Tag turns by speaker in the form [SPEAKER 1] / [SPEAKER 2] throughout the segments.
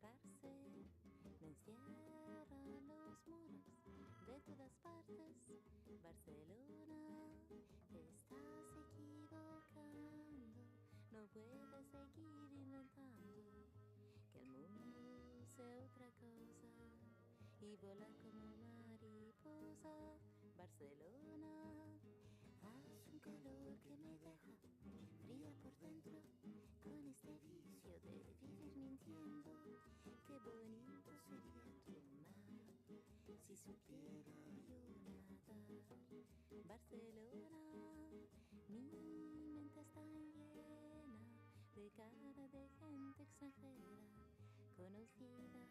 [SPEAKER 1] escaparse, no encierran los muros de todas partes. Barcelona, te estás equivocando, no puedes seguir inventando que el mundo sea otra cosa y volar como mariposa. Barcelona, hace un calor que me deja fría por dentro, con este vicio de vivir mintiendo. Qué bonito sería tu mar si supiera yo nadar. Barcelona, mi mente está llena de cara de gente extranjera, conocida,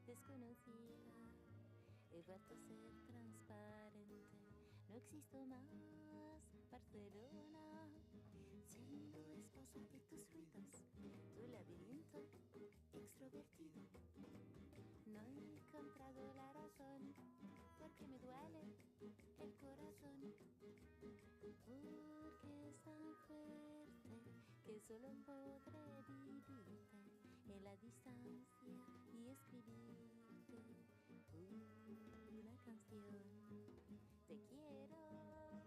[SPEAKER 1] desconocida. He vuelto a ser transparente, no existo más. Barcelona, siendo esposa de tus ruidos, tu laberinto extrovertido. No he encontrado la razón, porque me duele el corazón, porque es tan fuerte que solo podré vivirte en la distancia y escribirte una canción. Te quiero,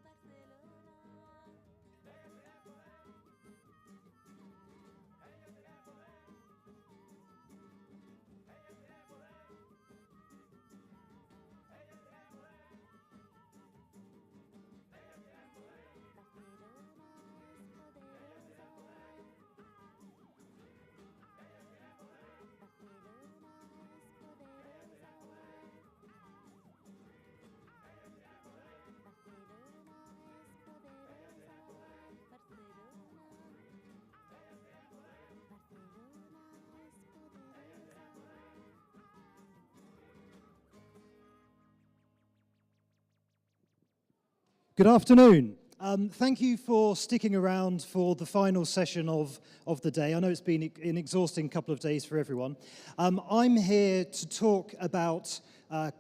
[SPEAKER 1] Barcelona.
[SPEAKER 2] Good afternoon. Thank you for sticking around for the final session of the day. I know it's been an exhausting couple of days for everyone. I'm here to talk about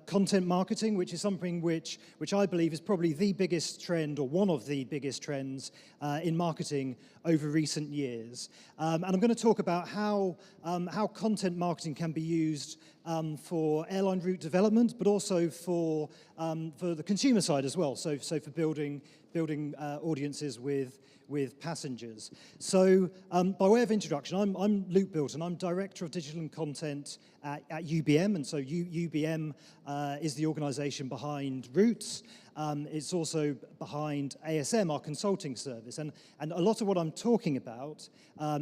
[SPEAKER 2] content marketing, which is something which I believe is probably the biggest trend, or one of the biggest trends in marketing over recent years. And I'm going to talk about how content marketing can be used for airline route development, but also for the consumer side as well. So for building audiences with passengers. So by way of introduction, I'm Luke Bilton. I'm Director of Digital and Content at UBM, and so UBM is the organisation behind Routes. It's also behind ASM, our consulting service, and a lot of what I'm talking about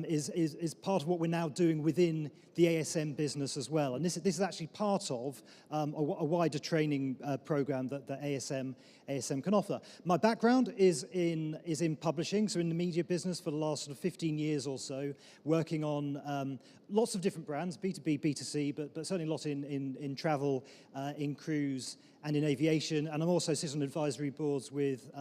[SPEAKER 2] is part of what we're now doing within the ASM business as well. And this is actually part of a wider training program that ASM can offer. My background is in publishing, so in the media business for the last sort of 15 years or so, working on lots of different brands, B2B, B2C, but certainly a lot in travel, in cruise, and in aviation. And I'm also sitting on advisory boards with,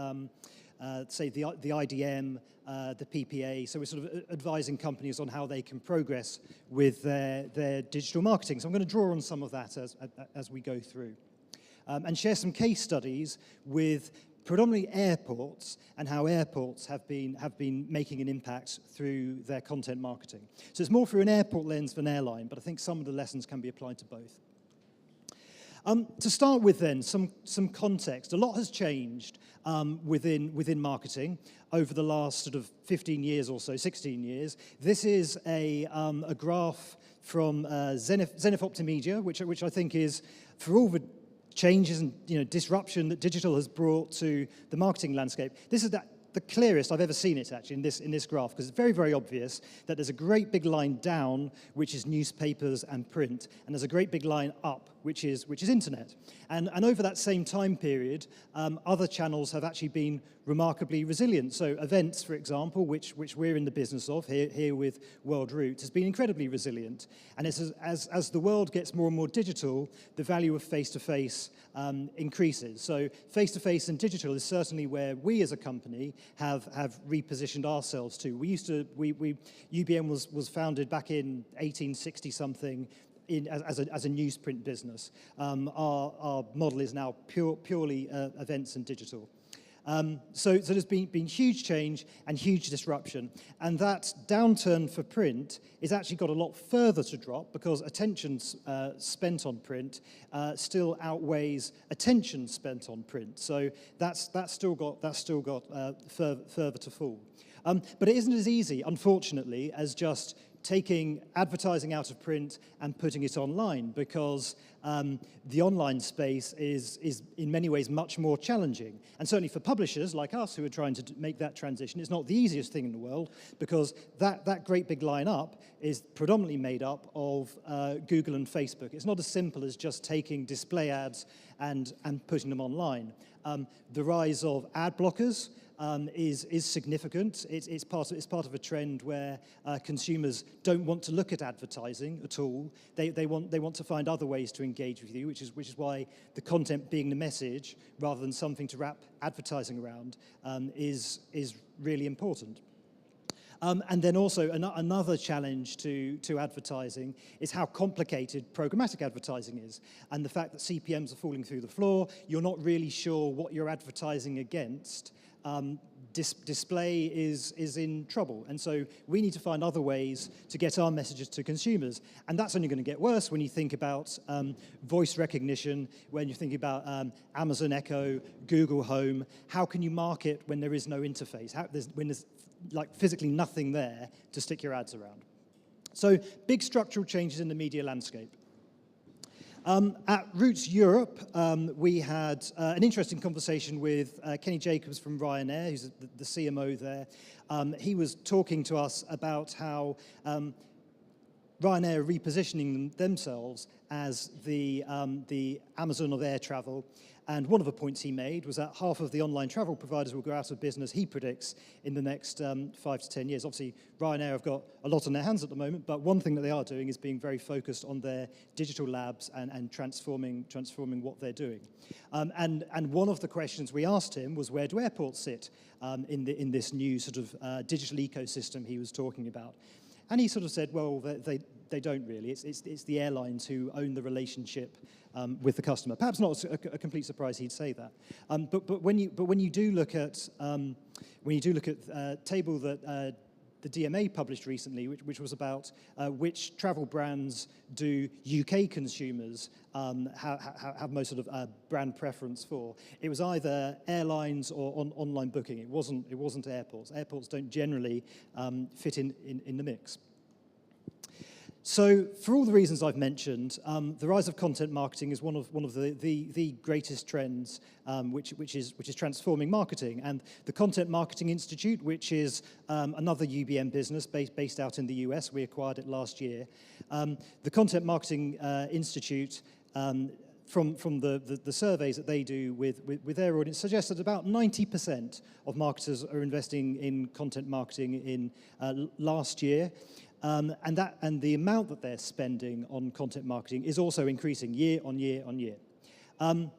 [SPEAKER 2] say, the IDM, the PPA. So we're sort of advising companies on how they can progress with their digital marketing. So I'm going to draw on some of that as we go through. And share some case studies with predominantly airports and how airports have been making an impact through their content marketing. So it's more through an airport lens than an airline, but I think some of the lessons can be applied to both. To start with then, some context. A lot has changed within marketing over the last sort of 15 years or so, 16 years. This is a graph from Zenith Optimedia, which I think is, for all the changes and disruption that digital has brought to the marketing landscape, this is the clearest I've ever seen it actually in this graph, because it's very, very obvious that there's a great big line down, which is newspapers and print, and there's a great big line up, which is internet. And over that same time period, other channels have actually been remarkably resilient. So events, for example, which we're in the business of here with World Route, has been incredibly resilient. And it's as the world gets more and more digital, the value of face-to-face increases. So face-to-face and digital is certainly where we as a company have repositioned ourselves to. UBM was founded back in 1860 something as a newsprint business. Our model is now purely events and digital. So there's been huge change and huge disruption. And that downturn for print is actually got a lot further to drop because attention spent on print still outweighs attention spent on print. So that's still got further to fall. But it isn't as easy, unfortunately, as just taking advertising out of print and putting it online, because the online space is in many ways much more challenging. And certainly for publishers like us who are trying to make that transition, it's not the easiest thing in the world, because that great big line-up is predominantly made up of Google and Facebook. It's not as simple as just taking display ads and putting them online. The rise of ad blockers is significant. It's part of a trend where consumers don't want to look at advertising at all. They want to find other ways to engage with you, which is why the content being the message rather than something to wrap advertising around is really important. And then also another challenge to advertising is how complicated programmatic advertising is, and the fact that CPMs are falling through the floor. You're not really sure what you're advertising against. Display is in trouble, and so we need to find other ways to get our messages to consumers, and that's only going to get worse when you think about voice recognition, when you're thinking about Amazon Echo, Google Home. How can you market when there is no interface? When there's like physically nothing there to stick your ads around? So big structural changes in the media landscape. At Roots Europe, we had an interesting conversation with Kenny Jacobs from Ryanair, who's the CMO there. He was talking to us about how Ryanair are repositioning themselves as the Amazon of air travel. And one of the points he made was that half of the online travel providers will go out of business, he predicts, in the next 5 to 10 years. Obviously, Ryanair have got a lot on their hands at the moment, but one thing that they are doing is being very focused on their digital labs and transforming what they're doing. And one of the questions we asked him was, where do airports sit in this new sort of digital ecosystem he was talking about? And he sort of said, well, they don't really. It's the airlines who own the relationship with the customer. Perhaps not a complete surprise he'd say that. But when you do look at a table that the DMA published recently, which was about which travel brands do UK consumers have most sort of brand preference for. It was either airlines or online booking. It wasn't airports. Airports don't generally fit in the mix. So, for all the reasons I've mentioned, the rise of content marketing is one of the greatest trends, which is transforming marketing. And the Content Marketing Institute, which is another UBM business based out in the US, we acquired it last year. The Content Marketing Institute, from the surveys that they do with their audience, suggests that about 90% of marketers are investing in content marketing in last year. And the amount that they're spending on content marketing is also increasing year on year on year. And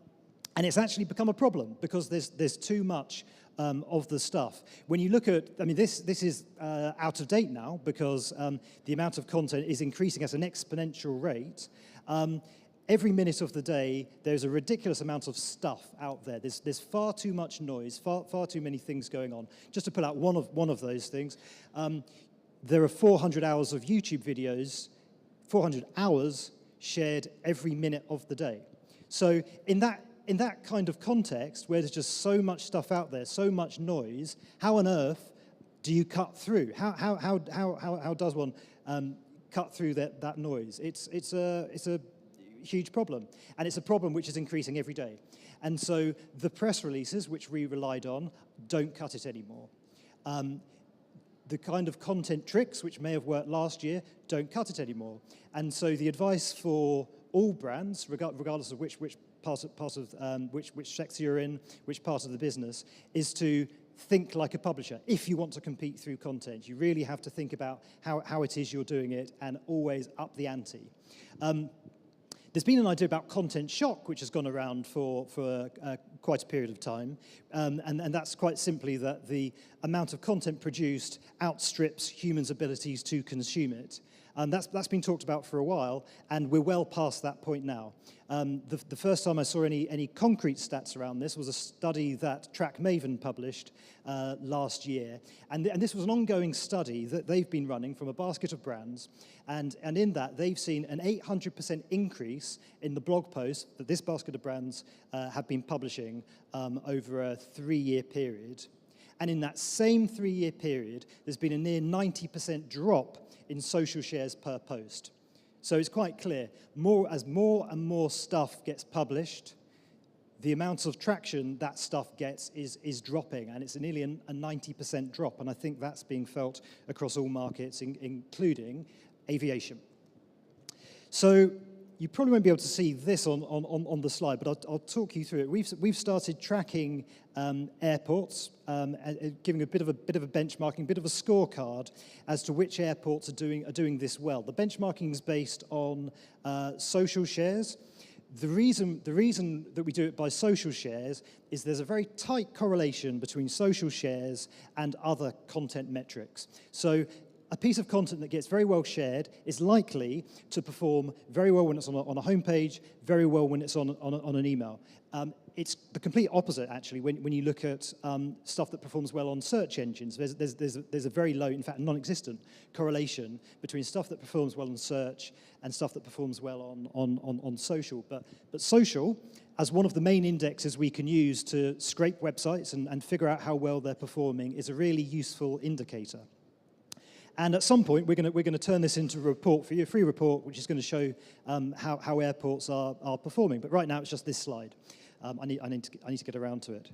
[SPEAKER 2] it's actually become a problem because there's too much of the stuff. When you look at, I mean, this is out of date now because the amount of content is increasing at an exponential rate. Every minute of the day, there's a ridiculous amount of stuff out there. There's far too much noise, far too many things going on. Just to pull out one of those things. There are 400 hours of YouTube videos, 400 hours shared every minute of the day. So in that kind of context, where there's just so much stuff out there, so much noise, how on earth do you cut through? How does one cut through that noise? It's a huge problem, and it's a problem which is increasing every day. And so the press releases, which we relied on, don't cut it anymore. The kind of content tricks which may have worked last year don't cut it anymore. And so the advice for all brands, regardless of which sector you're in, which part of the business, is to think like a publisher. If you want to compete through content, you really have to think about how it is you're doing it and always up the ante. There's been an idea about content shock, which has gone around for quite a period of time, and that's quite simply that the amount of content produced outstrips humans' abilities to consume it. And that's been talked about for a while, and we're well past that point now. The first time I saw any concrete stats around this was a study that TrackMaven published last year. And this was an ongoing study that they've been running from a basket of brands. And in that, they've seen an 800% increase in the blog posts that this basket of brands have been publishing over a 3-year period. And in that same 3-year period, there's been a near 90% drop in social shares per post. So it's quite clear, as more and more stuff gets published, the amount of traction that stuff gets is dropping, and it's nearly a 90% drop, and I think that's being felt across all markets, including aviation. So you probably won't be able to see this on the slide, but I'll talk you through it. We've started tracking airports, giving a bit of a benchmarking, a bit of a scorecard as to which airports are doing this well. The benchmarking is based on social shares. The reason that we do it by social shares is there's a very tight correlation between social shares and other content metrics. So a piece of content that gets very well shared is likely to perform very well when it's on a homepage, very well when it's on an email. It's the complete opposite, actually, when you look at stuff that performs well on search engines. There's a very low, in fact, non-existent correlation between stuff that performs well on search and stuff that performs well on social. But social, as one of the main indexes we can use to scrape websites and figure out how well they're performing, is a really useful indicator. And at some point, we're going to turn this into a report for you, a free report, which is going to show how airports are performing. But right now, it's just this slide. I need to get around to it.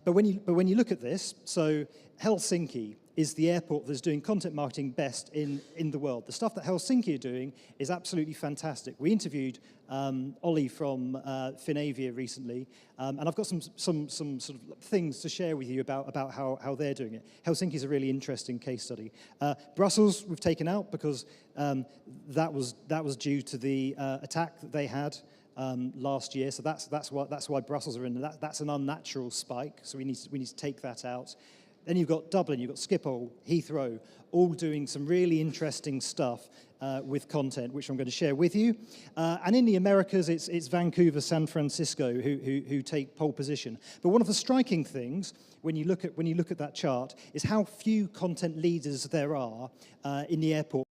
[SPEAKER 2] But when you look at this, so Helsinki is the airport that's doing content marketing best in the world. The stuff that Helsinki are doing is absolutely fantastic. We interviewed Ollie from Finavia recently, and I've got some sort of things to share with you about how they're doing it. Helsinki is a really interesting case study. Brussels we've taken out because that was due to the attack that they had last year. So that's why Brussels are in. That's an unnatural spike. So we need to take that out. Then you've got Dublin, you've got Schiphol, Heathrow, all doing some really interesting stuff with content, which I'm going to share with you. And in the Americas, it's Vancouver, San Francisco who take pole position. But one of the striking things when you look at that chart is how few content leaders there are in the airport